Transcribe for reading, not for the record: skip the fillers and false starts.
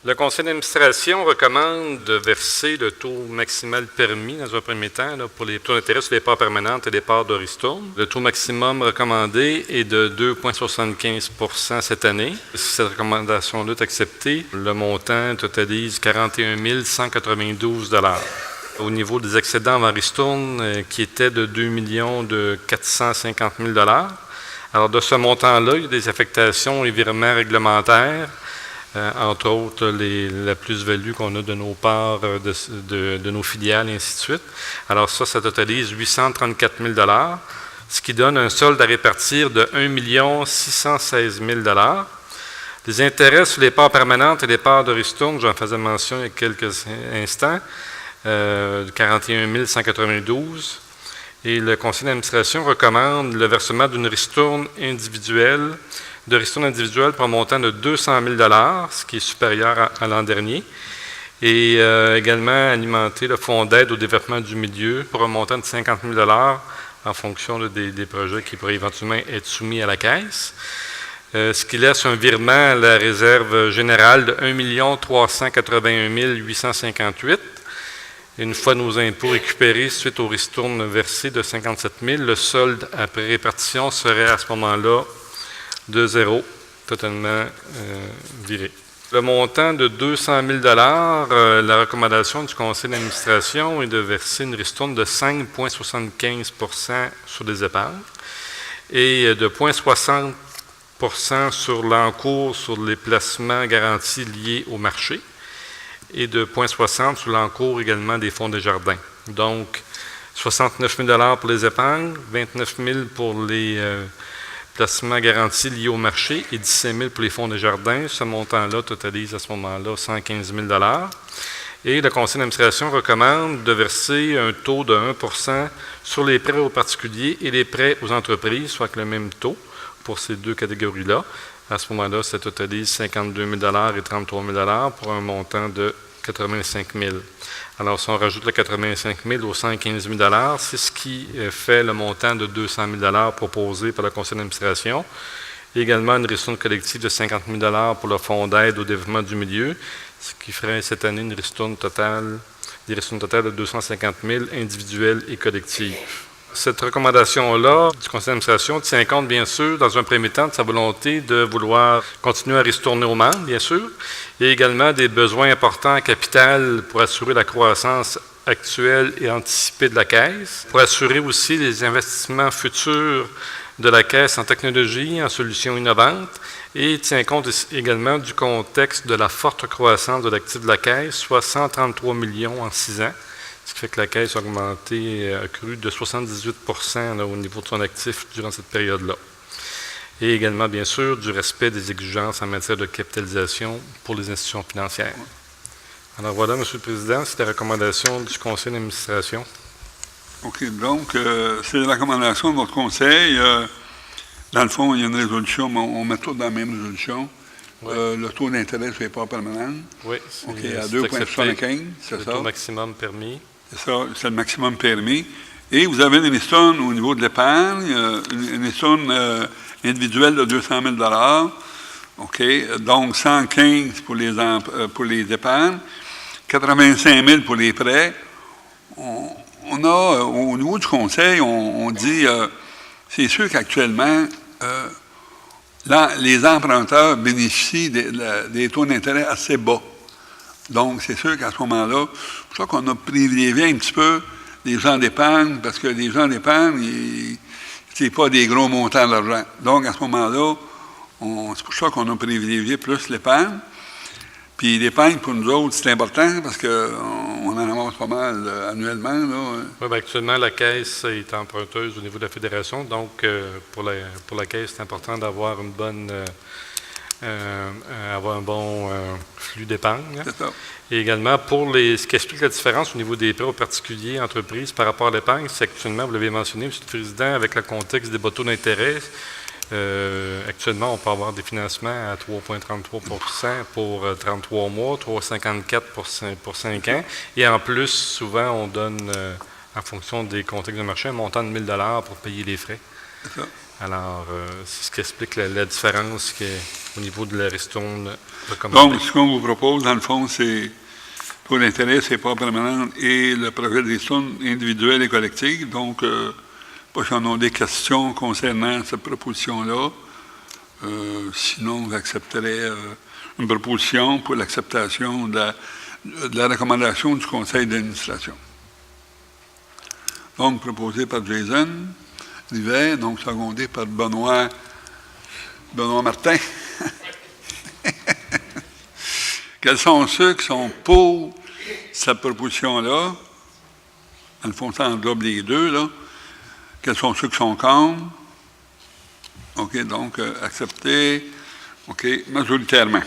Le conseil d'administration recommande de verser le taux maximal permis dans un premier temps là, pour les taux d'intérêt sur les parts permanentes et les parts de ristourne. Le taux maximum recommandé est de 2,75 cette année. Si cette recommandation-là est acceptée, le montant totalise 41 192 $. Au niveau des excédents en ristourne, qui étaient de 2 450 000 $. Alors, de ce montant-là, il y a des affectations et virements réglementaires, entre autres la plus-value qu'on a de nos parts, de nos filiales, et ainsi de suite. Alors ça totalise 834 000 $, ce qui donne un solde à répartir de 1 616 000 $. Les intérêts sur les parts permanentes et les parts de ristourne, j'en faisais mention il y a quelques instants, 41 192. Et le conseil d'administration recommande le versement d'une ristourne individuelle, pour un montant de 200 000 $, ce qui est supérieur à l'an dernier. Et également alimenter le fonds d'aide au développement du milieu pour un montant de 50 000 $ en fonction des projets qui pourraient éventuellement être soumis à la Caisse. Ce qui laisse un virement à la réserve générale de 1 381 858. Une fois nos impôts récupérés suite aux ristournes versées de 57 000, le solde après répartition serait à ce moment-là de zéro, totalement viré. Le montant de 200 000 $, la recommandation du conseil d'administration est de verser une ristourne de 5,75 % sur les épargnes et de 0,60 % sur l'encours sur les placements garantis liés au marché et de 0,60 sur l'encours également des fonds des jardins. Donc, 69 000 $ pour les épargnes, 29 000 $ pour les placements garantis liés au marché et 17 000 $ pour les fonds des jardins. Ce montant-là totalise à ce moment-là 115 000 $. Et le conseil d'administration recommande de verser un taux de 1 % sur les prêts aux particuliers et les prêts aux entreprises, soit avec le même taux pour ces deux catégories-là. À ce moment-là, ça totalise 52 000 $ et 33 000 $ pour un montant de 85 000 $. Alors, si on rajoute le 85 000 aux 115 000 $, c'est ce qui fait le montant de 200 000 $ proposé par le conseil d'administration. Également, une ristourne collective de 50 000 $ pour le fonds d'aide au développement du milieu, ce qui ferait cette année des ristournes totales de 250 000 individuelles et collectives. Cette recommandation-là du conseil d'administration tient compte, bien sûr, dans un premier temps, de sa volonté de vouloir continuer à ristourner aux membres, bien sûr, et également des besoins importants en capital pour assurer la croissance actuelle et anticipée de la Caisse, pour assurer aussi les investissements futurs de la Caisse en technologie, en solutions innovantes, et tient compte également du contexte de la forte croissance de l'actif de la Caisse, soit 133 millions en 6 ans. Ce qui fait que la Caisse a augmenté, a cru de 78 % là, au niveau de son actif durant cette période-là. Et également, bien sûr, du respect des exigences en matière de capitalisation pour les institutions financières. Alors voilà, M. le Président, c'est la recommandation du conseil d'administration. OK, donc, c'est la recommandation de votre conseil. Dans le fond, il y a une résolution, mais on met tout dans la même résolution. Oui. Le taux d'intérêt sur les parts permanentes. Oui, c'est à 2,75, c'est ça? Le taux maximum permis. C'est ça, c'est le maximum permis. Et vous avez une ristourne au niveau de l'épargne, une ristourne individuelle de 200 000 $. OK, donc 115 pour les épargnes, 85 000 pour les prêts. On a, au niveau du conseil, on dit, c'est sûr qu'actuellement, les emprunteurs bénéficient des taux d'intérêt assez bas. Donc, c'est sûr qu'à ce moment-là, c'est pour ça qu'on a privilégié un petit peu les gens d'épargne, parce que les gens d'épargne, ce n'est pas des gros montants d'argent. Donc, à ce moment-là, c'est pour ça qu'on a privilégié plus l'épargne. Puis l'épargne, pour nous autres, c'est important parce qu'on en amasse pas mal annuellement. Là. Oui, bien, actuellement, la Caisse est emprunteuse au niveau de la Fédération. Donc, pour la Caisse, c'est important d'avoir avoir un bon flux d'épargne. C'est ça. Et également, ce qui explique la différence au niveau des prêts aux particuliers, entreprises, par rapport à l'épargne, c'est actuellement, vous l'avez mentionné, M. le Président, avec le contexte des bas taux d'intérêt, actuellement, on peut avoir des financements à 3,33 % pour 33 mois, 3,54 pour 5 ans. Et en plus, souvent, on donne, en fonction des contextes de marché, un montant de 1 000 $ pour payer les frais. Alors, c'est ce qui explique la différence au niveau de la ristourne recommandée. Donc, ce qu'on vous propose, dans le fond, c'est taux d'intérêt, c'est pas permanent, et le projet de ristourne individuel et collectif. Donc, pas si on a des questions concernant cette proposition-là. Sinon, j'accepterais une proposition pour l'acceptation de la recommandation du conseil d'administration. Donc, proposé par Jason Rivet, donc secondé par Benoît Martin. Quels sont ceux qui sont pour cette proposition-là? Dans le fond, ça englobe les deux, là. Quels sont ceux qui sont contre? OK, donc, accepté, OK, majoritairement.